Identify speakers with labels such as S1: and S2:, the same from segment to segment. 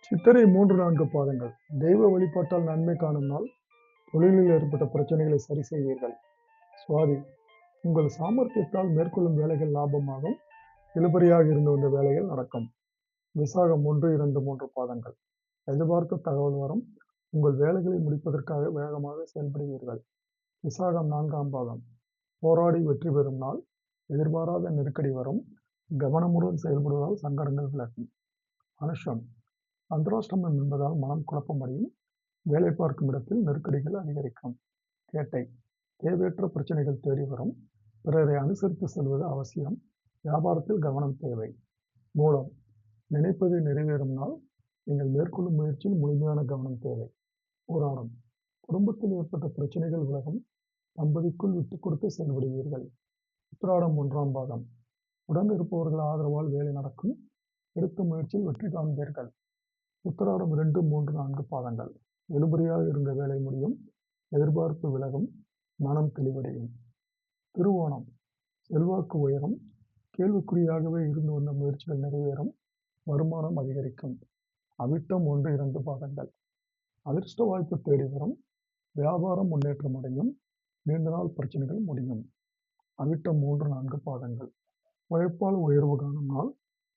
S1: சித்திரை 3-4 பாதங்கள். தெய்வ வழிபாட்டால் நன்மை காணும் நாள். தொழிலில் ஏற்பட்ட பிரச்சனைகளை சரி செய்வீர்கள். சுவாதி, உங்கள் சாமர்த்தியத்தால் மேற்கொள்ளும் வேலைகள் லாபமாகும். இழுபறியாக இருந்து வந்த வேலைகள் நடக்கும். விசாகம் 1, 2, 3 பாதங்கள். எதிர்பார்த்த தகவல் வரும். உங்கள் வேலைகளை முடிப்பதற்காக வேகமாக செயல்படுவீர்கள். விசாகம் 4ஆம் பாதம். போராடி வெற்றி பெறும் நாள். எதிர்பாராத நெருக்கடி வரும். கவனமுடன் செயல்படுவதால் சங்கடங்கள் விலகும். அனுஷம், சந்திராஷ்டமம் என்பதால் மனம் குழப்பமடையும். வேலை பார்க்கும் இடத்தில் நெருக்கடிகள் அதிகரிக்கும். கேட்டை, தேவையற்ற பிரச்சனைகள் தேடி வரும். பிறரை அனுசரித்து செல்வது அவசியம். வியாபாரத்தில் கவனம் தேவை. மூலம், நினைப்பது நிறைவேறும் நாள். நீங்கள் மேற்கொள்ளும் முயற்சியில் முழுமையான கவனம் தேவை. போராடும், குடும்பத்தில் ஏற்பட்ட பிரச்சனைகள் விலகும். தம்பதிக்குள் விட்டுக் கொடுத்து செயல்படுவீர்கள். உத்திராடம் 1ஆம் பாதம். உடன் இருப்பவர்கள் ஆதரவால் வேலை நடக்கும். எடுத்த முயற்சியில் வெற்றி காண்பீர்கள். உத்திராடம் 2, 3, 4 பாதங்கள். இழுபறியாக இருந்த வேலை முடியும். எதிர்பார்ப்பு விலகும். மனம் தெளிவடையும். திருவோணம், செல்வாக்கு உயரும். கேள்விக்குறியாகவே இருந்து வந்த முயற்சிகள் நிறைவேறும். வருமானம் அதிகரிக்கும். அவிட்டம் 1, 2 பாதங்கள். அதிர்ஷ்ட வாய்ப்பு தேடி வரும். வியாபாரம் முன்னேற்றம் அடையும். நீண்ட நாள் பிரச்சனைகள் முடியும். அவிட்டம் 3, 4 பாதங்கள். உழைப்பால் உயர்வு காணும் நாள்.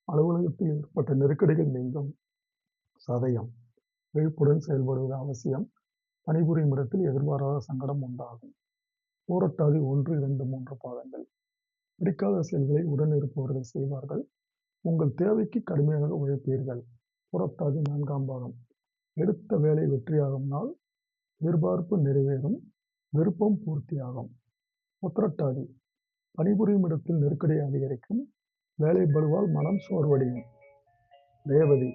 S1: அலுவலகத்தில் ஏற்பட்ட நெருக்கடிகள் நீங்கும். சதயம், விழிப்புடன் செயல்படுவது அவசியம். பணிபுரியும் இடத்தில் எதிர்பாராத சங்கடம் உண்டாகும். பூரட்டாதி 1, 2, 3 பாதங்கள். பிடிக்காத செயல்களை உடன் இருப்பவர்கள் செய்வார்கள். உங்கள் தேவைக்கு கடுமையாக உழைப்பீர்கள். புறத்தாதி 4ஆம் பாதம். எடுத்த வேலை வெற்றியாகும் நாள். எதிர்பார்ப்பு நிறைவேறும். விருப்பம் பூர்த்தியாகும். உத்திரட்டாதி, பணிபுரியும் இடத்தில் நெருக்கடி அதிகரிக்கும். வேலை பளுவால் மனம் சோர்வடையும். ரேவதி,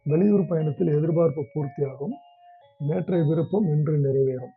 S1: வெளியூர் பயணத்தில் எதிர்பார்ப்பு பூர்த்தியாகும். நேற்றைய விருப்பம் இன்று நிறைவேறும்.